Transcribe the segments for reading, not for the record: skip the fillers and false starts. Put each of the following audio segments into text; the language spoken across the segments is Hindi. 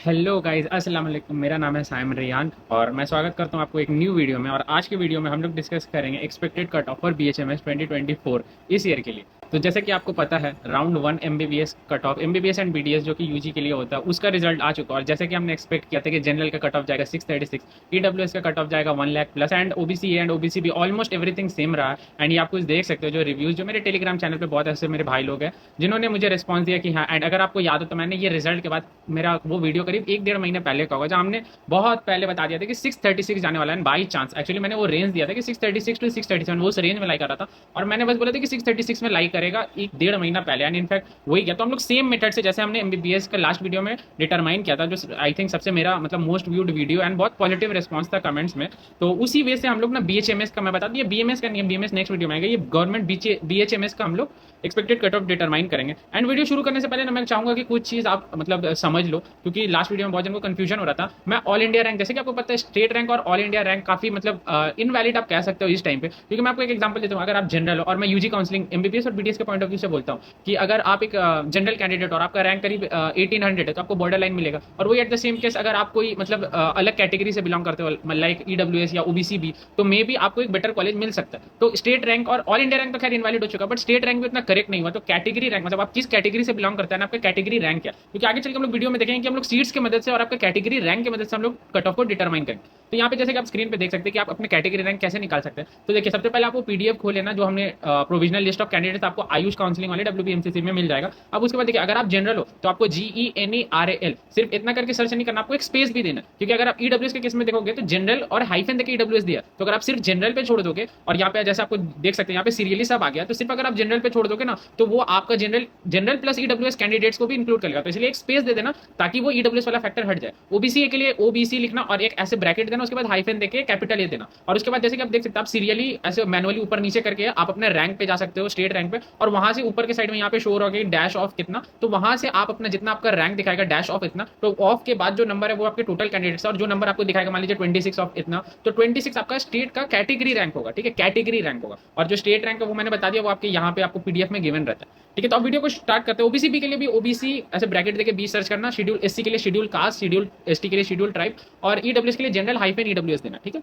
हेलो गाइस, अस्सलाम वालेकुम। मेरा नाम है साइम रियान और मैं स्वागत करता हूं आपको एक न्यू वीडियो में। और आज के वीडियो में हम लोग डिस्कस करेंगे expected cut off for BHMS 2024 इस ईयर के लिए। तो जैसे कि आपको पता है, round 1 MBBS cut off, MBBS and BDS जो कि यूजी के लिए होता है, उसका रिजल्ट आ चुका है। और जैसे कि हमने एक्सपेक्ट किया था कि जनरल का कट ऑफ जाएगा 636, ईडब्ल्यूएस का कट ऑफ जाएगा 1 lakh plus, and OBC and OBC भी ऑलमोस्ट एवरीथिंग सेम रहा। एंड ये आप कुछ देख सकते हो जो रिव्यूज, जो मेरे टेलीग्राम चैनल पे बहुत ऐसे मेरे भाई लोग हैं जिन्होंने मुझे रिस्पॉन्स दिया कि हाँ। एंड अगर आपको याद हो तो मैंने ये रिजल्ट के बाद मेरा वो वीडियो करीब एक डेढ़ महीने पहले का होगा, जहाँ हमने बहुत पहले बता दिया था कि 636 जाने वाला है। बाई चांस एक्चुअली मैंने वो रेंज दिया था कि 636 टू 637 वो उस रेंज में लाइक कर रहा था, और मैंने बस बोला था कि 636 में लाइक करेगा एक डेढ़ महीना पहले। एंड इनफैक्ट वही गया। तो हम लोग सेम मेथड से, जैसे हमने एमबीबीएस का लास्ट वीडियो में डिटरमाइन किया था, जो आई थिंक सबसे मेरा मतलब मोस्ट व्यूड वीडियो एंड बहुत पॉजिटिव रिस्पॉन्स था कमेंट्स में, तो उसी वे से हम लोग ना बीएचएमएस का, मैं बता दिया बीएमएस का नहीं है, बीएमएस नेक्स्ट वीडियो में आएगा, ये गवर्नमेंट बीएचएमएस का हम लोग एक्सपेक्टेड कट ऑफ डिटरमाइन करेंगे। एंड वीडियो शुरू करने से पहले ना मैं चाहूंगा कि कुछ चीज़ आप मतलब समझ लो, क्योंकि लास्ट वीडियो में बहुत जन को कंफ्यूजन हो रहा था। मैं ऑल इंडिया रैंक, जैसे कि आपको पता है, स्टेट रैंक और ऑल इंडिया रैंक काफी मतलब इनवैलिड आप कह सकते हो इस टाइम पे, क्योंकि मैं आपको एक एग्जांपल देता हूँ। अगर आप जनरल हो, और मैं यूजी काउंसलिंग एमबीबीएस और बीडीएस के पॉइंट ऑफ व्यू से बोलता हूँ कि अगर आप एक जनरल कैंडिडेट और आपका रैंक करीब 1800 है, तो आपको बॉर्डर लाइन मिलेगा। और वही एट द सेम केस अगर आप कोई मतलब अलग कैटेगरी से बिलोंग करते हो, लाइक ईडब्ल्यूएस या ओबीसी भी, तो मे भी आपको एक बेटर कॉलेज मिल सकता है। तो स्टेट रैंक और ऑल इंडिया रैंक तो खैर इनवैलिड हो चुका, बट स्टेट रैंक भी उतना करेक्ट नहीं हुआ। तो कैटेगरी रैंक, मतलब आप किस कैटेगरी से बिलोंग करते हैं ना, आपका कैटेगरी रैंक क्या, क्योंकि आगे चल के हम लोग वीडियो में देखेंगे कि हम लोग सीट्स की मदद से और आपका कैटेगरी रैंक की मदद से हम लोग कट ऑफ को डिटरमाइन करेंगे। तो यहाँ पे जैसे कि आप स्क्रीन पे देख सकते हैं कि आप अपने कैटेगरी रैंक कैसे निकाल सकते हैं। तो देखिए, सबसे पहले आपको पीडीएफ खोल लेना, जो हमने प्रोविजनल लिस्ट ऑफ कैंडिडेट्स आपको आयुष काउंसलिंग वाले डब्ल्यूबीएमसीसी में मिल जाएगा। अब उसके बाद देखिए, अगर आप जनरल हो तो आपको GENERAL सिर्फ इतना करके सर्च नहीं करना, आपको एक स्पेस भी देना, क्योंकि अगर आप ईडब्ल्यूएस के केस में देखोगे तो जनरल और हाइफन देके ईडब्ल्यूएस दिया। तो अगर आप सिर्फ जनरल पे छोड़ दोगे, और यहाँ पे जैसे आपको देख सकते हैं यहाँ पे सीरियली सब आ गया, तो सिर्फ अगर आप जनरल पे छोड़ दोगे ना, तो वो आपका general general plus EWS candidates को भी इंक्लूड करेगा। तो इसलिए एक स्पेस दे देना ताकि वो ईडब्ल्यूएस वाला फैक्टर हट जाए। ओबीसी के लिए ओबीसी लिखना और एक ऐसे ब्रैकेट देना, उसके बाद हाइफन देके कैपिटल ए देना। और उसके बाद जैसे कि आप देख सकते हैं, आप सीरियली ऐसे मैनुअली ऊपर नीचे करके आप अपने रैंक पे जा सकते हो, स्टेट रैंक पे, और वहां से ऊपर के साइड में यहाँ पे शो हो गया डैश ऑफ कितना, तो वहां से आप अपना जितना आपका रैंक दिखाएगा डैश ऑफ इतना, तो ऑफ के बाद जो नंबर है वो आपके टोटल कैंडिडेट्स, और जो नंबर आपको दिखाएगा मान लीजिए 26 ऑफ इतना, तो 26 आपका स्टेट का कैटेगरी रैंक होगा। ठीक है, कैटेगरी रैंक होगा। और जो स्टेट रैंक है वो मैंने बता दिया, वो आपके यहाँ पे आपको पीडीएफ में गिवन रहता है। ठीक है, तो अब वीडियो को स्टार्ट करते हैं। ओबीसी बी के लिए भी ओबीसी ऐसे ब्रैकेट देके बी सर्च करना, शेड्यूल एससी के लिए शेड्यूल कास्ट, शेड्यूल एसटी के लिए शेड्यूल ट्राइब, और ईडब्ल्यूएस के लिए जनरल हाइफन ईडब्ल्यूएस देना। ठीक है,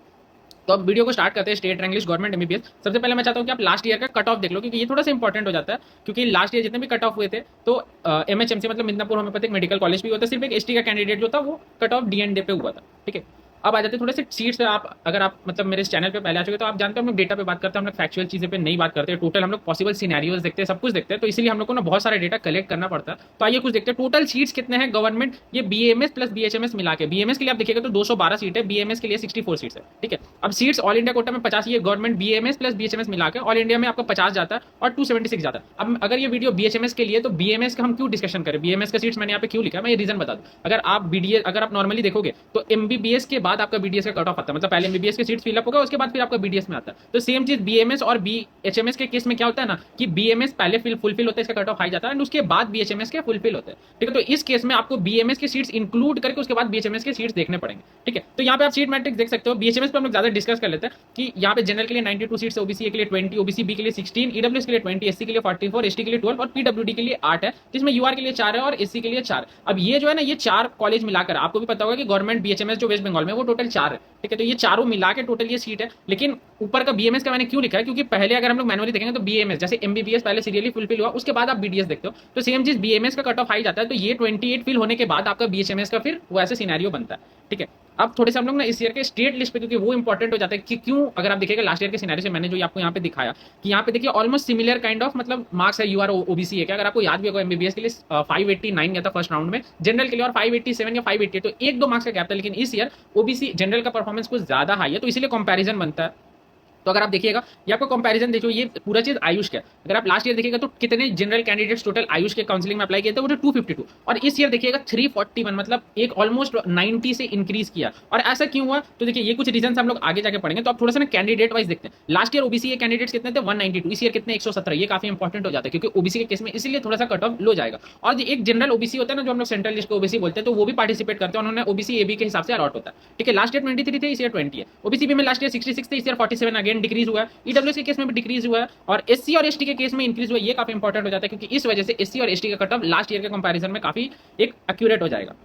तो अब वीडियो को स्टार्ट करते हैं। State rank list government MBBS. सबसे पहले मैं चाहता हूं कि आप लास्ट ईयर का कट ऑफ देख लो, क्योंकि ये थोड़ा सा इंपॉर्टेंट हो जाता है, क्योंकि लास्ट ईयर जितने भी कट ऑफ हुए थे, तो एमएचएमसी मतलब मिदनापुर होम्योपैथिक मेडिकल कॉलेज भी होता है, सिर्फ एक एसटी का कैंडिडेट जो था वो कट ऑफ डीएनडे पे हुआ था। ठीक है, अब आ जाते हैं थोड़े से सीट्स। आप अगर आप मतलब मेरे इस चैनल पे पहले आ चुके तो आप जानते हो हम लोग डेटा पे बात करते हैं, हम लोग फैक्चुअल चीजें पे नहीं बात करते, टोटल हम लोग पॉसिबल सिनेरियोज देखते हैं, सब कुछ देखते हैं। तो इसलिए हम लोग को ना बहुत सारे डेटा कलेक्ट करना पड़ता है। तो आइए कुछ देखते हैं, टोटल सीट्स कितने हैं गवर्नमेंट, ये बीएमएस प्लस बीएचएमएस मिला के। बीएमएस के लिए आप देखिएगा तो 212 सीट है, बीएमएस के लिए 64 सीट्स है। ठीक है, अब सीट्स ऑल इंडिया कोटा में 50, ये गवर्नमेंट बीएमएस प्लस बीएचएमएस मिला के ऑल इंडिया में आपका 50 जाता है और 276 जाता है। अब अगर ये वीडियो बीएचएमएस के लिए, तो बीएमएस का हम क्यों डिस्कशन करें, बीएमएस का सीट्स मैंने यहाँ पे क्यों लिखा, मैं ये रीजन बता दूं। अगर आप बीडीएस, अगर आप नॉर्मली देखोगे तो एमबीबीएस के बाद आपका बीडीएस का कट ऑफ आता है, मतलब पहले एमबीबीएस के सीट्स फिलअप होगा, उसके बाद फिर आपका बीडीएस में आता है। तो सेम चीज बीएमएस और बीएचएमएस के केस में क्या होता है ना, कि बीएमएस पहले फुलफिल होता है, इसका कट ऑफ हाई जाता है, एंड उसके बाद बीएचएमएस के फुलफिल होते हैं। ठीक है, तो इस केस में आपको बीएमएस के सीट्स इंक्लूड करके उसके बाद बीएचएमएस के सीट्स देखने पड़ेंगे। ठीक है, तो यहाँ पे आप सीट मैट्रिक्स देख सकते हो। बीएचएमएस पे हम लोग ज्यादा डिस्कस कर लेते हैं कि यहाँ पे जनरल के लिए 92 सीट्स, ओबीसी के लिए 20, ओबीसी बी के लिए 16, ईडब्ल्यूएस के लिए 20, एससी के लिए 44, एसटी के लिए 12 और पीडब्ल्यूडी के लिए 8 है, जिसमें यूआर के लिए 4 है और एससी के लिए 4। अब ये जो है ना, ये 4 कॉलेज मिलाकर, आपको भी पता होगा कि गवर्नमेंट बीएचएमएस जो वेस्ट बंगाल में, वो टोटल 4 है। ठीक है, तो ये चारों मिला के टोटल ये सीट है। लेकिन ऊपर का बीएमएस का मैंने क्यों लिखा है, क्योंकि पहले अगर हम लोग मैनुअली देखेंगे तो बीएमएस जैसे एमबीबीएस पहले सीरियली फुलफिल हुआ, उसके बाद आप बीडीएस देखते हो, तो सेम चीज बीएमएस का कट ऑफ हाई जाता है। तो ये 28 फिल होने के बाद आपका बीएचएमएस का फिर वो ऐसे सिनेरियो बनता है। ठीक है, अब थोड़े से हम लोग ना इस ईयर के स्टेट लिस्ट पे, क्योंकि वो इंपॉर्टेंट हो जाता है कि क्यों, अगर आप देखिएगा लास्ट ईयर के सिनेरियो से मैंने जो आपको यहाँ पे दिखाया, कि यहाँ पे देखिए ऑलमोस्ट सिमिलर काइंड ऑफ मतलब मार्क्स है, यूआर ओबीसी है क्या। अगर आपको याद भी होगा, एमबीबीएस के लिए 589 गया था फर्स्ट राउंड में, जनरल के लिए और 587 या 588, तो 1-2 मार्क्स का गैप था। लेकिन इस ईयर ओबीसी जनरल का परफॉर्मेंस कुछ ज्यादा हाई है, तो इसीलिए कंपैरिजन बनता है। तो अगर आप देखिएगा, ये आपको कंपैरिजन देखो, ये पूरा चीज आयुष का। अगर आप लास्ट ईयर देखिएगा तो कितने जनरल कैंडिडेट्स टोटल आयुष के काउंसलिंग में अप्लाई किए थे, वो 252, और इस ईयर देखिएगा 341, मतलब एक ऑलमोस्ट 90 से इंक्रीज किया। और ऐसा क्यों हुआ, तो देखिए ये कुछ रीजन हम लोग आगे जाके पढ़ेंगे। तो आप थोड़ा सा ना कैंडिडेट वाइज देखते हैं। लास्ट ईयर ओबीसी के कैंडिडेट्स कितने थे, 192, इस ईयर कितने 117। ये काफी इंपॉर्टेंट हो जाता है, क्योंकि ओबीसी के केस में इसलिए थोड़ा सा कट ऑफ लो जाएगा। और एक जनरल ओबीसी होता है ना, जो हम लोग सेंट्रल लिस्ट को ओबीसी बोलते हैं, तो वो भी पार्टिसिपेट करते हैं, उन्होंने ओबीसी एबी के हिसाब से अलॉट होता है। ठीक है, लास्ट ईयर 23 थे, इस ईयर 20 है। ओबीसी में लास्ट ईयर 66 थे, इस ईयर 47 अगेन डिक्रीज हुआ है। ईडब्ल्यूएस के केस में भी डिक्रीज हुआ है, और एससी और एसटी के केस में इंक्रीज हुआ है। ये काफी इंपॉर्टेंट हो जाता है, क्योंकि इस वजह से एससी और एसटी का कट ऑफ लास्ट ईयर के कंपैरिजन में काफी एक एक्यूरेट हो जाएगा।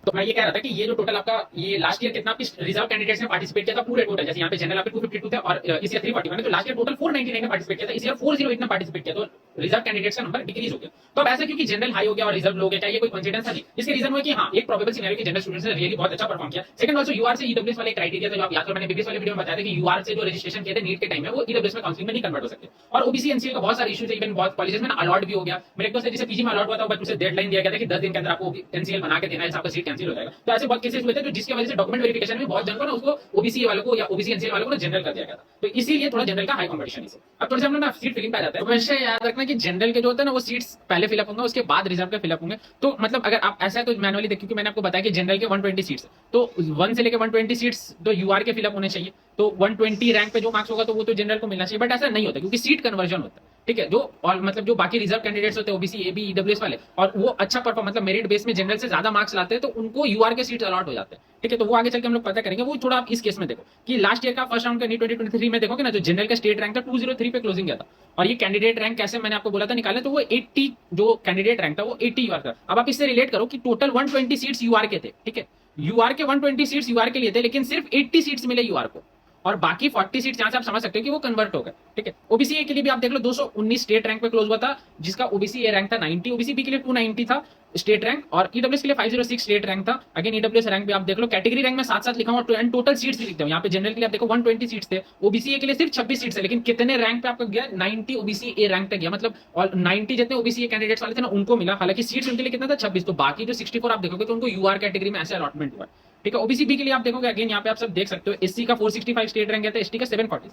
तो मैं ये कह रहा था कि ये जो टोटल आपका ये लास्ट ईयर कितना रिजर्व कैंडिडेट्स ने पार्टिसिपेट किया था पूरे टोटल, जैसे यहाँ पे जनरल आपके 252 थे और इस ईयर 341 है, तो लास्ट ईयर टोटल 499 ने पार्टिसिपेट किया था, इस ईयर 408 ने पार्टिसिपेट किया, तो रिजर्व कैंडिडेट्स का नंबर डिक्रीज हो गया। तो अब ऐसा क्योंकि जनरल हाई हो गया और रिजर्व लो हो गया, चाहिए कोई कॉन्फिडेंस था नहीं। इसके रीजन है कि हाँ एक प्रोबेबल सिनेरियो कि जनरल स्टूडेंट्स ने रियली बहुत अच्छा परफॉर्म किया। सेकंड ऑल्सो यूआर से ईडब्ल्यूएस वाले क्राइटेरिया था, जो आप याद करो मैंने बीबीएस वाले वीडियो में बताया था कि यूआर से जो रजिस्ट्रेशन किए थे नीट के टाइम में वो ईडब्ल्यूएस में काउंसलिंग में नहीं कन्वर्ट हो सकते। और ओबीसी एनसीएल का बहुत सारे इश्यूज है, इवन बहुत कॉलेजेस में अलॉट भी हो गया। मेरे एक दोस्त है जिसे पीजी में अलॉट हुआ था, बट उसे डेडलाइन दिया गया था कि 10 दिन के अंदर आपको एनसीएल बना के देना है, आपका सीट कैंसिल हो जाएगा। तो ऐसे बहुत केसेस हुए थे, तो जिसकी वजह से डॉक्यूमेंट वेरिफिकेशन में बहुत जन को ना उसको ओबीसी वालों को या ओबीसी एनसीएल वालों को जनरल कर दिया गया था। तो इसीलिए थोड़ा जनरल का हाई कंपटीशन है। अब थोड़ा सा हम लोग सीट फिलिंग पे आ जाते हैं। तो वैसे याद रखना कि जनरल के जो होता है ना वो सीट्स पहले फिलअप होंगे, उसके बाद रिजर्व के फिलअप होंगे। तो मतलब अगर आप ऐसा तो मैनुअली देखिए, क्योंकि मैंने आपको बताया कि जनरल के 120 सीट्स, तो 1 से लेकर 120 सीट्स तो यूआर के फिलअप होने चाहिए। तो 120 रैंक पे जो मार्क्स होगा तो वो तो जनरल को मिलना चाहिए, बट ऐसा नहीं होता क्योंकि सीट कन्वर्जन होता है। ठीक है, जो और मतलब जो बाकी रिजर्व कैंडिडेट्स होते हैं ओबीसी एबी ईडब्ल्यूएस वाले, और वो अच्छा परफॉर्म मतलब मेरिट बेस में जनरल से ज्यादा मार्क्स लाते हैं, तो उनको यूआर के सीट्स अलॉट हो जाते हैं। ठीक है, तो वो आगे चल के हम लोग पता करेंगे। वो थोड़ा आप इस केस में देखो कि लास्ट ईयर का फर्स्ट राउंड का नीट 2023 में देखोगे ना, जो जनरल का स्टेट रैंक था 203 पे क्लोजिंग गया था, और ये कैंडिडेट रैंक कैसे मैंने आपको बोला था निकाले, तो वो 80 जो कैंडिडेट रैंक था वो 80 यूआर था। अब आप इससे रिलेट करो कि टोटल 120 सीट्स यूआर के थे। ठीक है, यूआर के 120 सीट्स यूआर के लिए थे, लेकिन सिर्फ 80 सीट्स मिले यूआर को, और बाकी 40 सीट्स यहां से आप समझ सकते हो कि वो कन्वर्ट हो गए। ठीक है, ओबीसी ए के लिए भी आप देख लो 219 स्टेट रैंक पे क्लोज हुआ था, जिसका ओबीसी ए रैंक था 90, ओबीसी बी के लिए 290 था स्टेट रैंक, और ईडब्ल्यूएस के लिए 506 स्टेट रैंक था। अगेन ईडब्ल्यूएस रैंक भी आप देख लो, कैटेगरी रैंक में साथ साथ लिखा हुआ एंड टोटल सीट्स भी लिखते हो। यहाँ पे जनरल के लिए आप देखो 120 सीट्स थे, ओबीसी ए के लिए सिर्फ 26 सीट्स है, लेकिन कितने रैंक पे आपका गया 90 ओबीसी ए रैंक तक गया, मतलब और 90 जितने ओबीसी ए कैंडिडेट्स वाले थे ना उनको मिला, हालांकि सीट्स उनके लिए कितना था 26, तो बाकी जो 64 आप देखोगे तो उनको यूआर कैटेगरी में ऐसे अलॉटमेंट हुआ। ठीक है, ओबीसी बी के लिए आप देखोगे अगेन यहाँ पे आप सब देख सकते हो, एससी का 465 स्टेट रैंक गया था, एसटी का 746।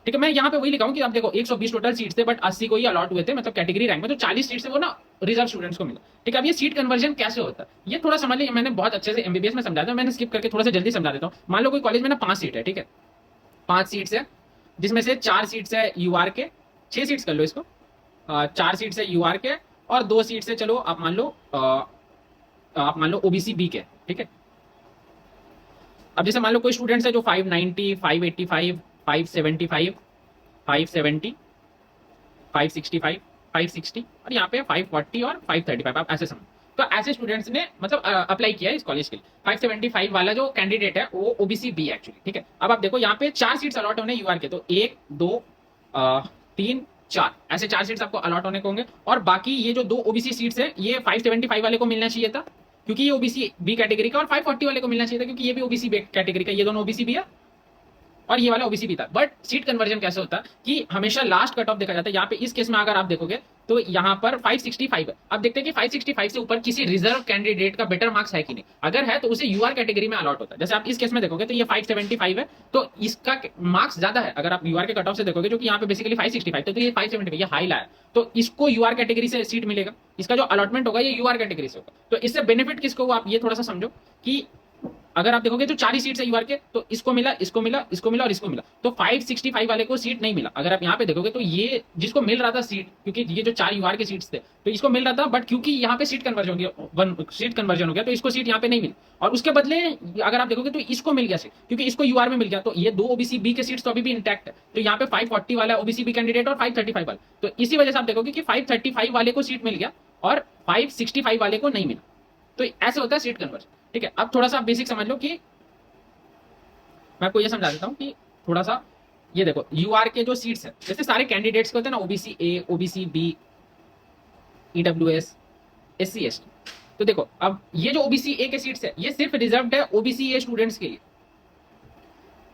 ठीक है, मैं यहाँ पे वही लिखा हूँ कि आप देखो 120 टोटल सीट्स थे, बट 80 को ही अलॉट हुए थे, मतलब कैटेगरी रैंक में, तो 40 सीट्स है वो ना रिजर्व स्टूडेंट्स को मिला। ठीक है, अब ये सीट कन्वर्जन कैसे होता है ये थोड़ा समझ लिया, मैंने बहुत अच्छे से एमबीबीएस में समझाया था, मैंने स्किप करके थोड़ा सा जल्दी समझा देता हूँ। मान लो कोई कॉलेज में ना 5 सीट है, ठीक है 5 सीट्स है, जिसमें से 4 सीट्स है यूआर के, 6 सीट्स कर लो इसको, 4 सीट्स है यूआर के और 2 सीट्स है चलो आप मान लो ओबीसी बी के। ठीक है, अब जैसे मान लो कोई स्टूडेंट्स है जो 590, 585, 575, 570, 565, 560 और यहाँ पे 540 और 535, आप ऐसे समझ। तो ऐसे स्टूडेंट्स ने मतलब अप्लाई किया है इस कॉलेज के लिए। 575 वाला जो कैंडिडेट है वो ओबीसी बी एक्चुअली। ठीक है, अब आप देखो यहाँ पे 4 सीट्स अलॉट होने यूआर के, तो 1 2 3 4 ऐसे 4 सीट्स आपको अलॉट होने को होंगे, और बाकी ये जो 2 ओबीसी सीट्स है ये 575 वाले को मिलना चाहिए था क्योंकि ये ओबीसी बी कैटेगरी का, और 540 वाले को मिलना चाहिए था क्योंकि ये भी ओबीसी बी कैटेगरी का, ये दोनों ओबीसी बी है और ये वाला ओबीसी भी था। बट सीट कन्वर्जन कैसे होता है कि हमेशा लास्ट कट ऑफ देखा जाता है। यहाँ पे इस केस में अगर आप देखोगे तो यहाँ पर 565 है। अब देखते हैं कि 565 से ऊपर किसी रिजर्व कैंडिडेट का बेटर मार्क्स है कि नहीं, अगर है तो उसे यूआर कैटेगरी में अलॉट होता है। जैसे आप इस केस में देखोगे तो ये 575 है, तो इसका मार्क्स ज्यादा है। अगर आप यूआर के कट ऑफ से देखोगे जो कि यहाँ पे बेसिकली 565 तो ये 575 ये हाई लाया, तो इसको यूआर कैटेगरी से सीट मिलेगा, इसका जो अलॉटमेंट होगा ये यूआर कैटेगरी से होगा। तो इससे बेनिफिट किसको हुआ आप ये थोड़ा सा समझो कि अगर आप देखोगे तो 4 ही सीट्स है यूआर के, तो इसको मिला, इसको मिला, इसको मिला और इसको मिला, तो 565 वाले को सीट नहीं मिला। अगर आप यहाँ पे देखोगे तो ये जिसको मिल रहा था सीट, क्योंकि ये जो 4 यूआर के सीट्स थे तो इसको मिल रहा था, बट क्योंकि यहाँ पे सीट कन्वर्जन हो गया तो इसको सीट यहाँ पे नहीं मिली, और उसके बदले अगर आप देखोगे तो इसको मिल गया सीट क्योंकि इसको यूआर में मिल गया। तो ये 2 ओबीसी बी के सीट्स तो अभी भी इंटैक्ट है, तो यहाँ पे 540 वाला ओबीसी बी कैंडिडेट और 535 वाला, तो इसी वजह से आप देखोगे कि 535 वाले को सीट मिल गया और 565 वाले को नहीं मिला। तो ऐसे होता है सीट कन्वर्जन। ठीक है, अब थोड़ा सा बेसिक समझ लो कि मैं आपको ये समझा देता हूँ कि थोड़ा सा ये देखो यूआर के जो सीट्स है, जैसे सारे कैंडिडेट्स के होते हैं ना, OBC A, OBC B, EWS, SC ST, तो देखो अब ये जो ओबीसी ए के सीट्स है ये सिर्फ रिजर्व्ड है ओबीसी ए स्टूडेंट्स के लिए।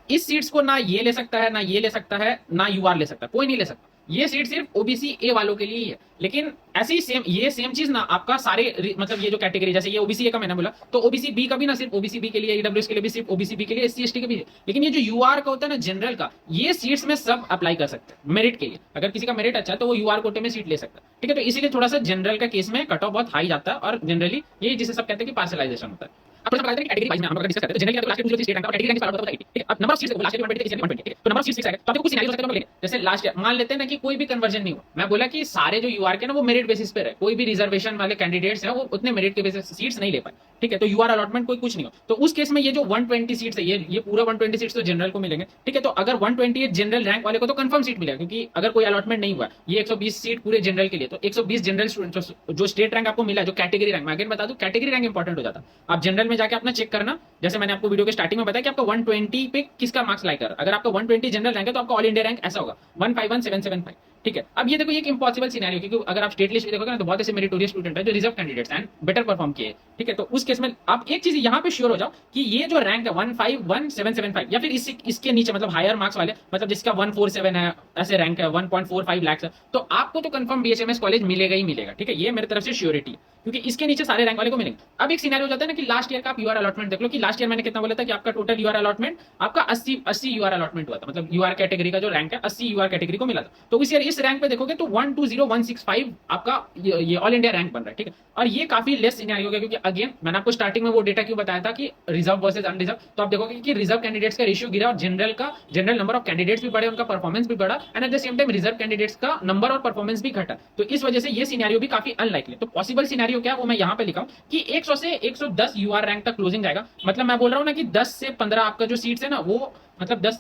इस सीट्स को ना ये ले सकता है, ना ये ले सकता है, ना यूआर ले सकता है, कोई नहीं ले सकता। ये सीट सिर्फ ओबीसी ए वालों के लिए ही है। लेकिन ऐसे ही सेम चीज ना आपका सारे मतलब ये जो कैटेगरी, जैसे ये ओबीसी ए का मैंने बोला, तो ओबीसी बी का भी ना सिर्फ ओबीसी बी के लिए, ईडब्ल्यूएस के लिए भी सिर्फ ओबीसी बी के लिए, एससी एसटी के भी है। लेकिन ये जो यूआर का होता है ना जनरल का, ये सीट्स में सब अप्लाई कर सकते हैं मेरिट के लिए। अगर किसी का मेरिट अच्छा है तो वो यूआर कोटे में सीट ले सकता है। ठीक है, तो इसीलिए थोड़ा सा जनरल का केस में कट ऑफ बहुत हाई जाता है, और जनरली ये जिसे सब कहते हैं कि पार्सलाइजेशन होता है। अब थोड़ा सा कैटेगरी वाइज में हम लोग डिस्कस करते हैं। Generally last year state rank और कैटेगरी रैंक स्टार्ट होता है 80। ठीक है, अब नंबर ऑफ सीट्स को लास्ट ईयर 120 थे, 120। तो नंबर ऑफ सीट्स फिक्स है, तो आपको कुछ सिनेरियो हो सकते हैं। जैसे लास्ट ईयर मान लेते हैं ना कि कोई भी कन्वर्जन नहीं हुआ, मैं बोला कि सारे जो यूआर के ना वो मेरिट बेसिस पे रहे, कोई भी रिजर्वेशन वाले कैंडिडेट्स है वो उतने मेरिट के बेसिस सीट्स नहीं ले पाए। ठीक है, तो यूआर अलॉटमेंट कोई कुछ नहीं हो, तो उस केस में ये जो 120 सीट्स है ये पूरा 120 सीट्स तो जनरल को मिलेंगे। ठीक है, तो अगर 128 जनरल रैंक वाले को तो कंफर्म सीट मिलेगा, क्योंकि अगर कोई अलॉटमेंट नहीं हुआ, ये 120 सीट पूरे जनरल के लिए, तो 120 जनरल स्टूडेंट जो स्टेट रैंक आपको मिला, जो कैटेगरी रैंक, मैं अगेन बता दूं कैटेगरी रैंक इंपॉर्टेंट हो जाता है। आप जनरल में में जाके अपना चेक करना, जैसे मैंने आपको वीडियो के स्टार्टिंग में बताया कि आपका 120 पे किसका मार्क्स लाइक कर, अगर आपका 120 जनरल रैंक है तो आपका ऑल इंडिया रैंक ऐसा होगा 151775। ठीक है, अब ये देखो ये एक इंपॉसिबल सिनेरियो, क्योंकि अगर आप स्टेट लिस्ट देखोगे ना तो बहुत ऐसे मेरिटोरियस स्टूडेंट है जो reserve candidates and better perform किए। ठीक है, तो उस केस में आप एक चीज यहाँ पे श्योर हो जाओ कि ये जो रैंक है 151775 या फिर इसके नीचे मतलब हायर मार्क्स वाले, मतलब जिसका 147 है ऐसे रैंक है 1.45 लाख है, तो आपको तो कंफर्म बीएचएमएस कॉलेज मिलेगा ही मिलेगा। ठीक है, ये मेरी तरफ से श्योरिटी, क्योंकि इसके नीचे सारे रैंक वाले को मिलेंगे। अब एक सिनेरियो हो जाता है ना कि लास्ट ईयर का आप यूआर अलॉटमेंट देख लो, कि लास्ट ईयर मैंने कितना बोला था कि आपका टोटल यूआर अलॉटमेंट आपका 80 यूआर अलॉटमेंट हुआ था, मतलब यूआर कैटेगरी का जो रैंक है 80 यूआर कैटेगरी को मिला था। तो इस ईयर इस रैंक पे देखोगे तो 120165 आपका ये ऑल इंडिया रैंक बन रहा है। ठीक है, और ये काफी लेस सिनेरियो है, क्योंकि अगेन मैंने आपको स्टार्टिंग में वो डेटा क्यों बताया था कि रिजर्व वर्सेज अनरिजर्व, तो आप देखोगे कि रिजर्व कैंडिडेट्स का रेशियो गिरा और जनरल नंबर ऑफ कैंडिडेट्स भी बढ़े, उनका परफॉर्मेंस भी बढ़ा, and at the same time reserve candidates का नंबर और परफॉर्मेंस भी घटा। तो इस वजह से ये सिनेरियो भी काफी अनलाइकली। तो पॉसिबल सिनेरियो क्या है वो मैं यहाँ पे लिखा हूँ कि 100 से 110 यूआर रैंक तक क्लोजिंग जाएगा। मतलब मैं बोल रहा हूँ ना कि 10 से 15 आपका जो सीट्स है ना वो मतलब 10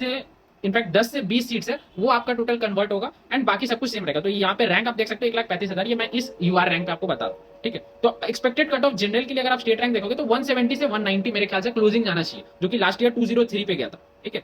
से 20 सीट्स है वो आपका टोटल कन्वर्ट होगा एंड बाकी सब कुछ सेम रहेगा। तो यहाँ पे रैंक आप देख सकते हो 1,35,000, ये मैं इस यूआर रैंक पे आपको बता दूं। ठीक है, तो एक्सपेक्टेड कट ऑफ जनरल के लिए अगर आप स्टेट रैंक देखोगे तो 170 से 190 मेरे ख्याल से क्लोजिंग जाना चाहिए, जो कि लास्ट ईयर 203 पे गया था। ठीक है,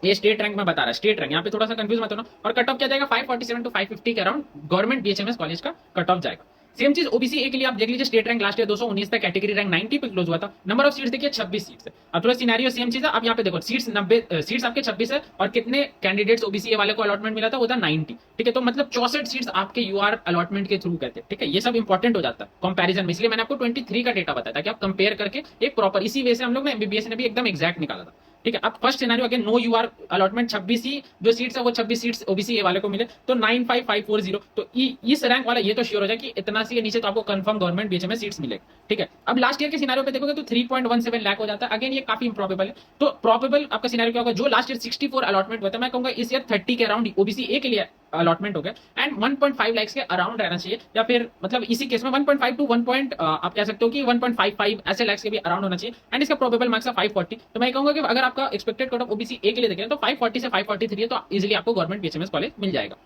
ये स्टेट रैंक में बता रहा है, स्टेट रैंक यहाँ पे थोड़ा सा कंफ्यूज मत होना। और कट ऑफ क्या जाएगा 547 टू 550 के अराउंड गवर्नमेंट बीएचएमएस कॉलेज का कट ऑफ जाएगा। सेम चीज ओबीसी ए के लिए आप देख लीजिए, स्टेट रैंक लास्ट ईयर 219 था, कैटेगरी रैंक 90 पे क्लोज हुआ था, नंबर ऑफ सीट्स देखिए 26 सीट्स है। अब थोड़ा सिनेरियो सेम चीज है, अब यहाँ पे देखो सीट्स 90 सीट्स आपके 26 है और कितने कैंडिडेट्स ओबीसी ए वाले को अलॉटमेंट मिला था वो था 90। ठीक है, तो मतलब 64 सीट्स आपके यूआर अलॉटमेंट के थ्रू कहते हैं। ठीक है, ये सब इंपॉर्टेंट हो जाता है कंपैरिजन में, इसलिए मैंने आपको 23 का डेटा बताया था कि आप कंपेयर करके एक प्रॉपर, इसी वे से हम लोग ने एमबीबीएस ने भी एकदम एग्जैक्ट निकाला था। ठीक है, अब first scenario again no UR allotment 26 ही जो सीट्स है वो 26 सीट्स ओबीसी ए वाले को मिले तो 95540, तो इस रैंक वाला ये तो श्योर हो जाए कि इतना सी नीचे तो आपको कंफर्म गवर्नमेंट बीएचएमएस सीट्स मिलेगी। ठीक है, अब लास्ट ईयर के सिनेरियो पे देखोगे तो 3.17 लाख हो जाता है, अगेन ये काफी इंप्रोबेबल है। तो प्रोबेबल आपका सिनेरियो क्या होगा, जो लास्ट ईयर 64 अलॉटमेंट हुआ था, मैं कहूंगा इस ईयर 30 के अराउंड ओबीसी ए के लिए अलॉटमेंट हो गया एंड 1.5 लाख के अराउंड रहना चाहिए, या फिर मतलब इसी केस में 1.5 टू 1. आप कह सकते हो कि 1.55 ऐसे लाख के भी अराउंड होना चाहिए एंड इसका प्रोबेबल मार्क्स है 540। तो मैं कहूंगा कि अगर आपका एक्सपेक्टेड कट ऑफ ओबीसी ए के लिए देखें तो 540 से 543 है, तो इजीली आपको गवर्नमेंट बीएचएमएस कॉलेज मिल जाएगा।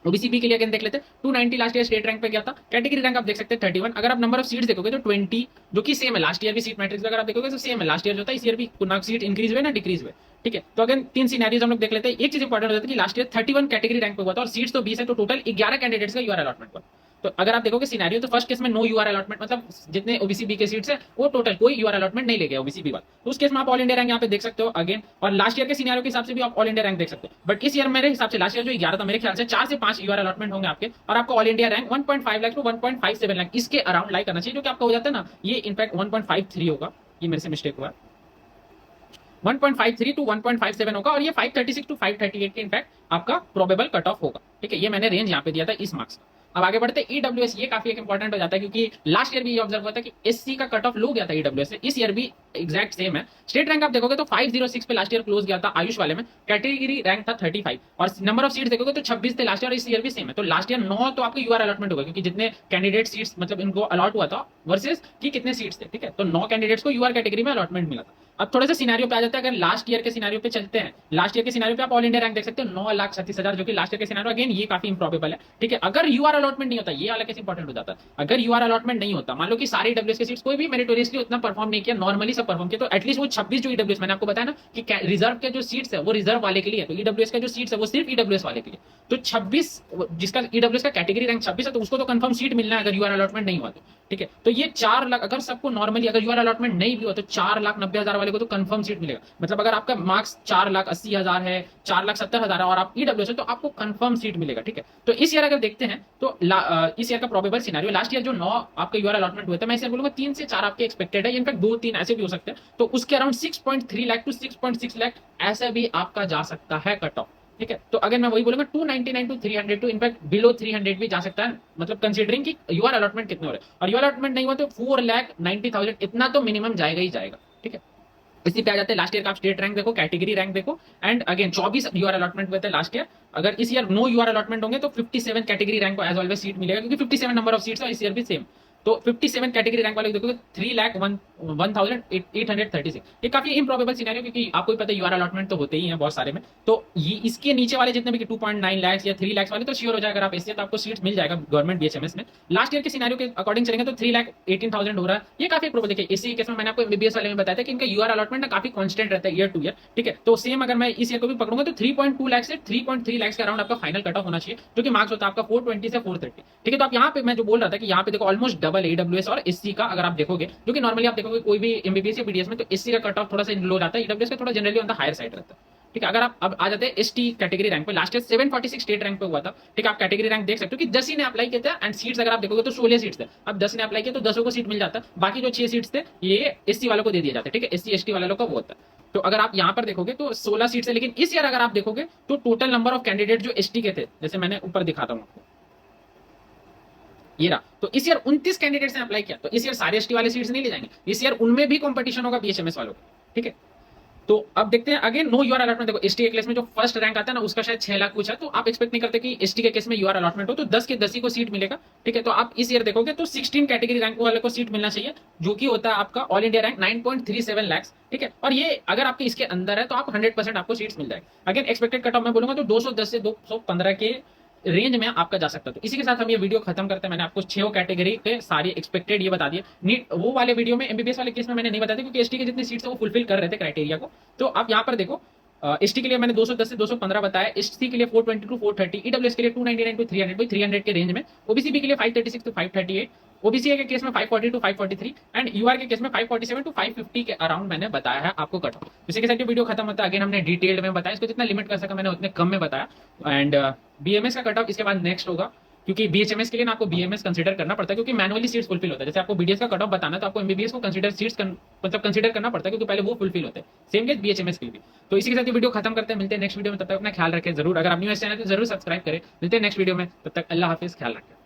ओबीसी बी के लिए अगेन देख लेते हैं, 290 लास्ट ईयर स्टेट रैंक पे गया था, कैटेगरी रैंक आप देख सकते हैं 31। अगर आप नंबर ऑफ सीट्स देखोगे तो 20, जो कि सेम है लास्ट ईयर भी, सीट मैट्रिक्स अगर आप देखोगे तो सेम है लास्ट ईयर जो था, इस ईयर भी ना सीट इंक्रीज हुए ना डिक्रीज हुए। ठीक है, तो अगेन 3 सिनेरियोज हम लोग देख लेते हैं। एक चीज इंपॉर्टेंट हो जाता है कि लास्ट ईयर 31 कैटेगरी रैंक पे हुआ था और सीट्स तो 20 है, तो टोटल 11 कैंडिडेट्स का यूआर अलॉटमेंट हुआ। तो अगर आप देखोगे सिनेरियो तो फर्स्ट केस में नो यूआर अलॉटमेंट, मतलब जितने ओबीसी बी के सीट्स है वो टोटल कोई यूआर अलॉटमेंट नहीं ले गया ओबीसी बी वाला, तो उस केस में आप ऑल इंडिया रैंक यहाँ पे देख सकते हो अगेन। और लास्ट ईयर के सिनेरियो के हिसाब से भी आप ऑल इंडिया रैंक देख सकते हो, बट इस ईयर मेरे हिसाब से लास्ट ईयर जो 11 था, मेरे ख्याल से 4 से 5 यूआर अलॉटमेंट होंगे आपके और आपका all India rank 1.5 lakh to 1.57 lakh इसके अराउंड लाइक करना चाहिए, जो कि आपका हो जाता है ना, ये इनफैक्ट 1.53 होगा, ये मेरे से मिस्टेक हुआ, 1.53 टू 1.57 होगा और ये 536 टू 538 के इनफैक्ट आपका प्रोबेबल कट ऑफ होगा। ठीक है, ये मैंने रेंज यहाँ पे दिया था इस मार्क्स का। अब आगे बढ़ते हैं ईडब्ल्यूएस, ये काफी एक इंपॉर्टेंट हो जाता है क्योंकि लास्ट ईयर भी ये ऑब्जर्व हुआ था कि एससी का कट ऑफ लो गया था ईडब्ल्यूएस से, इस ईयर भी एग्जैक्ट सेम है। स्टेट रैंक आप देखोगे तो 506 पे लास्ट ईयर क्लोज गया था आयुष वाले में, कैटेगरी रैंक था 35 और नंबर ऑफ सीट्स देखोगे तो 26 थे लास्ट ईयर, इस ईयर भी सेम है। तो लास्ट ईयर 9 तो आपको यूआर अलॉटमेंट होगा क्योंकि जितने कैंडिडेट सीट्स मतलब इनको अलॉट हुआ था वर्सेस कि कितने सीट्स थे। ठीक है, तो 9 कैंडिडेट्स को यूआर कैटेगरी में अलॉटमेंट मिला था। अब थोड़ा सा सिनेरियो पे आ जाता है, अगर लास्ट ईयर के सिनेरियो पे चलते हैं, लास्ट ईयर के सिनेरियो पे आप ऑल इंडिया रैंक देख सकते हो 9,37,000, जो कि लास्ट ईयर के सिनेरियो अगेन ये काफी इंप्रोबेबल है। ठीक है, अगर यूआर अलॉटमेंट नहीं होता, ये वाला केस इंपॉर्टेंट हो जाता है, अगर यूआर अलॉटमेंट नहीं होता, मान लो कि सारे ईडब्ल्यूएस के सीट्स कोई भी मेरिटोरियसली उतना परफॉर्म नहीं किया, नॉर्मली सब परफॉर्म किया, तो एटलीस्ट वो 26 जो ईडब्ल्यूएस मैंने आपको बताया ना कि रिजर्व के जो सीट्स है वो रिजर्व वाले के लिए, तो ईडब्ल्यूएस का जो सीट्स है वो सिर्फ ईडब्ल्यूएस वाले के लिए, तो 26 जिसका ईडब्ल्यूएस का कैटेगरी रैंक 26 है तो उसको तो कंफर्म सीट मिलना है अगर यूआर अलॉटमेंट नहीं हुआ तो। ठीक है, तो ये 4 लाख अगर सबको नॉर्मली अगर यूआर अलॉटमेंट नहीं भी हो तो 4,90,000 वाले को तो कंफर्म सीट मिलेगा। मतलब अगर आपका मार्क्स 4,80,000 है, 4,70,000 है और आप ईडब्ल्यूएस है तो आपको कंफर्म सीट मिलेगा। ठीक है, तो इस ईयर अगर देखते हैं तो इस ईयर का प्रोबेबल सिनेरियो, लास्ट ईयर जो 9 आपके यूआर अलॉटमेंट हुए थे, मैं इसे बोलूंगा 3 से 4 आपके एक्सपेक्टेड है, इनफैक्ट 2-3 ऐसे भी हो सकते हैं, तो उसके अराउंड 6.3 लाख टू 6.6 लाख ऐसा भी आपका जा सकता है कट ऑफ। ठीक है, तो अगर मैं वही बोलूंगा 299 टू 300 टू इनफैक्ट बिलो 300 भी जा सकता है, मतलब कंसीडरिंग कि यूआर अलॉटमेंट कितने हो रहे हैं, और यूआर अलॉटमेंट नहीं हुआ तो 4,90,000 इतना तो मिनिमम जाएगा ही जाएगा। ठीक है, इसी पे आ जाते हैं लास्ट ईयर का आप स्टेट रैंक देखो, कैटेगरी रैंक देखो एंड अगेन 24 यूआर अलॉटमेंट हुए थे लास्ट ईयर। अगर इस ईयर नो यूआर अलॉटमेंट होंगे तो 57 कैटेगरी रैंक को एज ऑलवेज सीट मिलेगा क्योंकि 57 नंबर ऑफ सीट्स है, इस ईयर भी सेम। तो 57 कैटेगरी रैंक वाले देखोगे 3,01,836। ये काफी इम्प्रोबेबल सिनेरियो, क्योंकि आपको भी पता है यूआर अलॉटमेंट तो होते ही हैं बहुत सारे में। तो ये इसके नीचे वाले जितने भी 2.9 लाख या 3 लाख वाले तो श्योर हो जाएगा, अगर आप एससी तो आपको सीट मिल जाएगा गवर्नमेंट बीएचएमएस में। लास्ट ईयर के सिनेरियो के अकॉर्डिंग चलेंगे तो 3,18,000 हो रहा है। ये काफी प्रोबेबल। देखिए इसी केस में मैंने आपको एमबीबीएस वाले में बताया था कि इनका यूआर अलॉटमेंट ना काफी कांस्टेंट रहता है ईयर टू ईयर, ठीक है। तो सेम अगर मैं इस ईयर को भी पकड़ूंगा तो 3.2 लाख से 3.3 लाख के अराउंड आपका फाइनल कट ऑफ होना चाहिए, जो कि मार्क्स होता है आपका 420 से 430, ठीक है। तो आप यहाँ पे मैं जो बोल रहा था कि यहाँ पे देखो ऑलमोस्ट डबल ईडब्ल्यूएस और एससी का अगर आप देखोगे, जो कि नॉर्मली आप देखोगे कोई भी एमबीबीएस या बीडीएस में तो एससी का कट ऑफ थोड़ा सा लो जाता है, ईडब्ल्यूएस का थोड़ा generally on the higher side रहता है, ठीक है। अगर आप अब आ जाते हैं एसटी कैटेगरी रैंक पे, लास्ट ईयर 746 स्टेट रैंक पे हुआ था, ठीक है। आप कैटेगरी रैंक देख सकते हो कि 10 ही ने अप्लाई किया था एंड सीट्स अगर आप देखोगे तो 16 सीट्स थे। अब 10 ने अप्लाई किया तो 10 को सीट मिल जाता, बाकी जो 6 सीट्स थे ये एससी वालों को दे दिए जाते, ठीक है। एससी एसटी वाले लोग का वो होता है। तो अगर आप यहाँ पर देखोगे तो 16 सीट्स है, लेकिन इस ईयर अगर आप देखोगे तो टोटल नंबर ऑफ कैंडिडेट जो एसटी के थे, जैसे मैंने ऊपर दिखाता हूँ आपको, ये रहा। तो इस ईयर 29 कैंडिडेट्स ने अप्लाई किया, तो इस ईयर सारे एसटी वाले सीट्स नहीं ले जाएंगे, इस ईयर उनमें भी कंपटीशन होगा बीएचएमएस वालों का, ठीक है। तो अब देखते हैं अगेन नो यूआर अलॉटमेंट। देखो एसटी के केस में जो फर्स्ट रैंक आता है ना उसका शायद 6 लाख कुछ है, तो आप एक्सपेक्ट नहीं करते कि एसटी के केस में यूआर अलॉटमेंट हो तो 10 के 10 ही को सीट मिलेगा, ठीक है। तो आप इस ईयर देखोगे तो 16 कैटेगरी रैंक वाले को सीट मिलना चाहिए, जो कि होता है आपका ऑल इंडिया रैंक 9.37 लाख, ठीक है। और ये अगर आपके इसके अंदर है तो आप 100% आपको सीट्स मिल जाएगी। अगेन एक्सपेक्टेड कट ऑफ मैं बोलूंगा तो 210 से 215 के रेंज में आपका जा सकता है। तो इसी के साथ हम ये वीडियो खत्म करते हैं। मैंने आपको 6 कैटेगरी के सारी एक्सपेक्टेड ये बता दिए। नीट वो वाले वीडियो में एमबीबीएस वाले केस में मैंने नहीं बताया क्योंकि एसटी के जितनी सीट्स है वो फुलफिल कर रहे थे क्राइटेरिया को। तो आप यहाँ पर देखो एसटी के लिए मैंने 210 से 215 बताया, एससी के लिए 420 टू 430, ईडब्ल्यूएस के लिए 299 टू 300, 300 के रेंज में, ओबीसी के लिए 536 टू 538, ओबीसी के केस में 540 टू 543 एंड यूआर के केस में 547 टू 550 के अराउंड मैंने बताया है आपको कट ऑफ। इसी के साथ ये वीडियो खत्म होता है। अगेन हमने डिटेल्ड में बताया, इसको जितना लिमिट कर सका मैंने उतने कम में बताया। एंड बीएमएस का कट ऑफ इसके बाद नेक्स्ट होगा, क्योंकि बीएचएमएस के लिए ना आपको बीएमएस कंसीडर करना पड़ता है, क्योंकि मैनुअली सीट्स फुलफिल होता है। जैसे आपको बीडीएस का कट ऑफ बताना है तो आपको एमबीबीएस को कंसीडर सीट्स मतलब कंसीडर करना पड़ता है, क्योंकि पहले वो फुलफिल होते हैं। सेम केस बीएचएमएस के लिए भी। तो इसी के साथ ये वीडियो खत्म करते हैं, मिलते हैं नेक्स्ट वीडियो में। तब तक अपना ख्याल रखें जरूर। अगर आप न्यू चैनल तो जरूर सब्सक्राइब करें। मिलते हैं नेक्स्ट वीडियो में, तब तक अल्लाह हाफिज, ख्याल रखें।